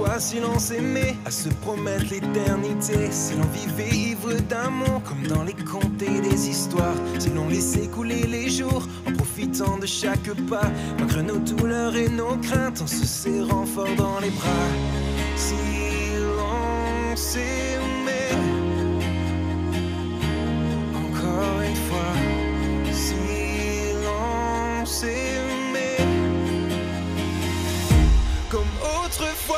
fois si l'on s'aimait, à se promettre l'éternité, si l'on vivait ivre d'amour comme dans les contes et les histoires, si l'on laissait couler les jours en profitant de chaque pas, malgré nos douleurs et nos craintes, en se serrant fort dans les bras. Si l'on s'aimait, encore une fois, si l'on s'aimait, comme autrefois.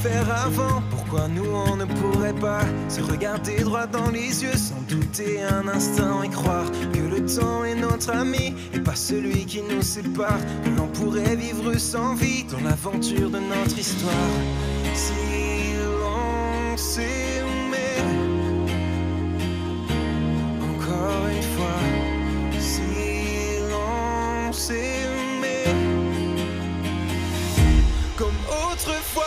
Faire avant, pourquoi nous on ne pourrait pas se regarder droit dans les yeux sans douter un instant et croire que le temps est notre ami et pas celui qui nous sépare, que l'on pourrait vivre sans vie dans l'aventure de notre histoire. Si l'on s'aimait, encore une fois, si l'on s'aimait, comme autrefois.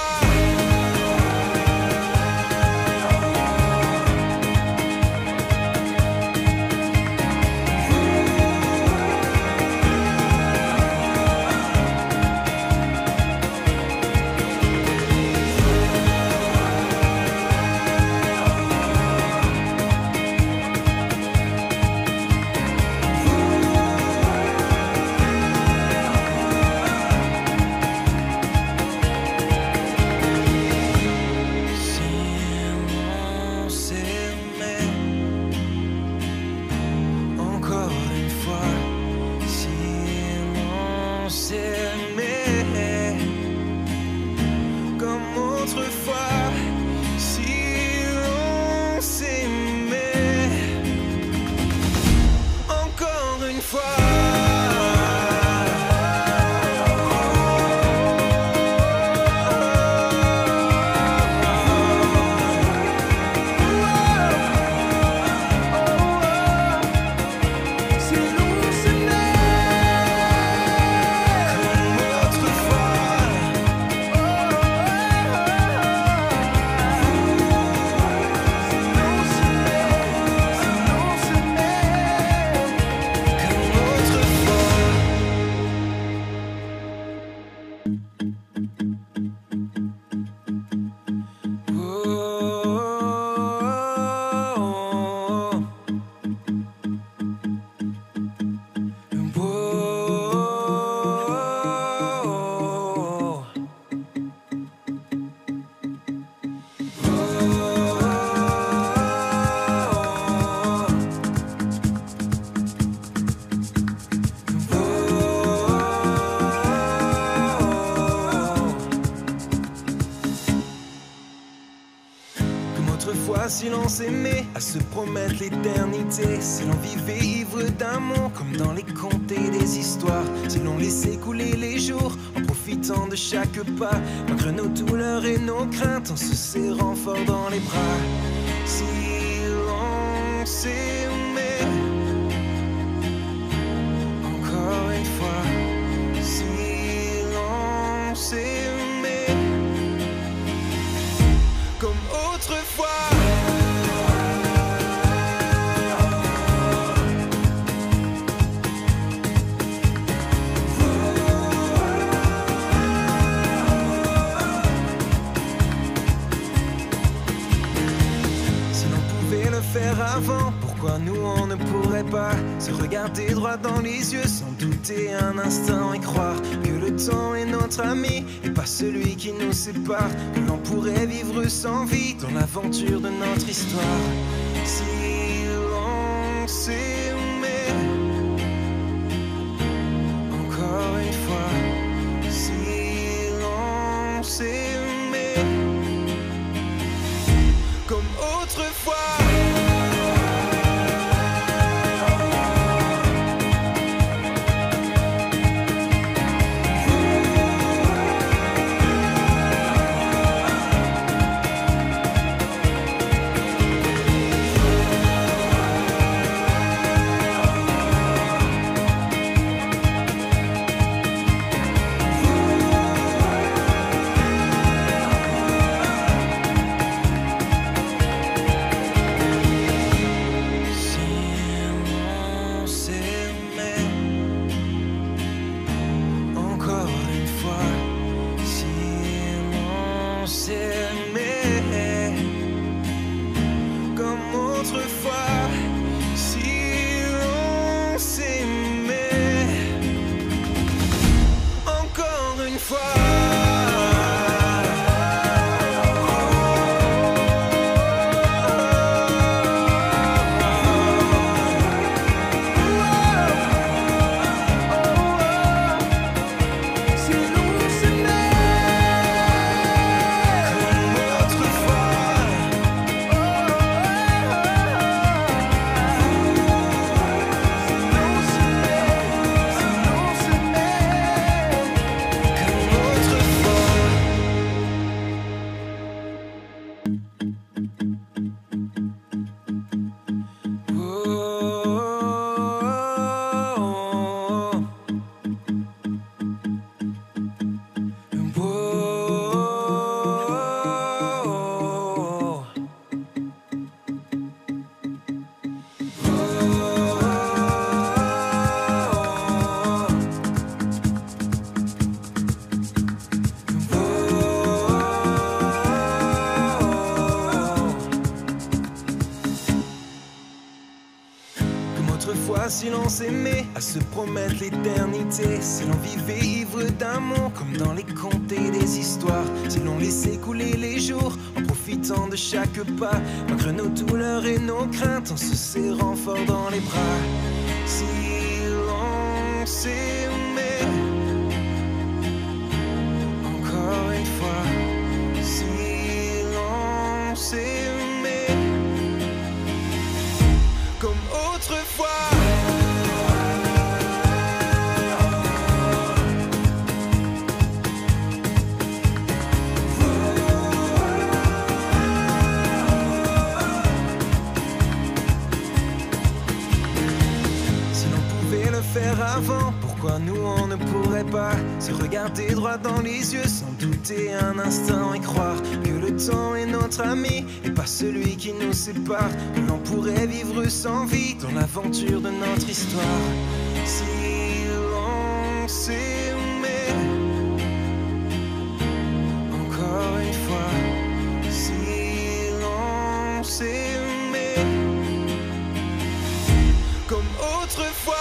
Si l'on s'aimait, à se promettre l'éternité, si l'on vivait ivre d'amour comme dans les contes et les histoires, si l'on laissait couler les jours en profitant de chaque pas, malgré nos douleurs et nos craintes, en se serrant fort dans les bras. Si l'on s'aimait, encore une fois, si l'on s'aimait, comme autrefois. Faire avant, pourquoi nous on ne pourrait pas se regarder droit dans les yeux sans douter un instant et croire que le temps est notre ami et pas celui qui nous sépare, que l'on pourrait vivre sans vie dans l'aventure de notre histoire. Si l'on s'aimait, encore une fois, si l'on s'aimait, comme autrefois. si l'on s'aimait, à se promettre l'éternité, si l'on vivait ivre d'amour, comme dans les contes et les histoires, si l'on laissait couler les jours, en profitant de chaque pas, malgré nos douleurs et nos craintes, en se serrant fort dans les bras. Si l'on s'aimait, encore une fois, si l'on s'aimait, comme autrefois. Faire avant, pourquoi nous on ne pourrait pas se regarder droit dans les yeux sans douter un instant et croire que le temps est notre ami et pas celui qui nous sépare, que l'on pourrait vivre sans vie dans l'aventure de notre histoire. Si l'on s'aimait, encore une fois, si l'on s'aimait, comme autrefois.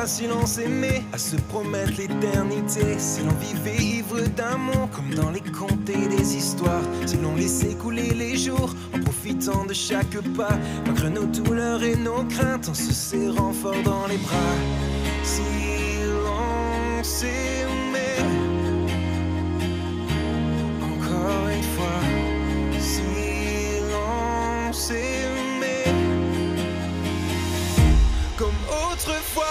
Si l'on s'aimait, à se promettre l'éternité, si l'on vivait ivre d'amour, comme dans les contes et les histoires, si l'on laissait couler les jours, en profitant de chaque pas, malgré nos douleurs et nos craintes, en se serrant fort dans les bras. Si l'on s'aimait, encore une fois, si l'on s'aimait, comme autrefois.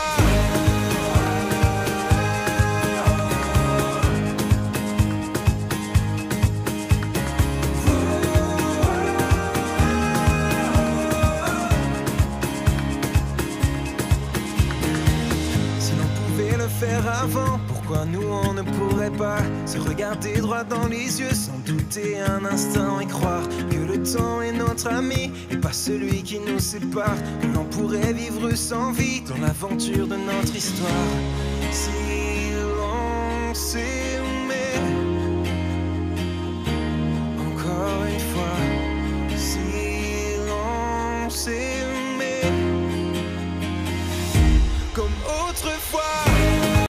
Faire avant, pourquoi nous on ne pourrait pas se regarder droit dans les yeux sans douter un instant et croire que le temps est notre ami et pas celui qui nous sépare, que l'on pourrait vivre sans vie dans l'aventure de notre histoire. Si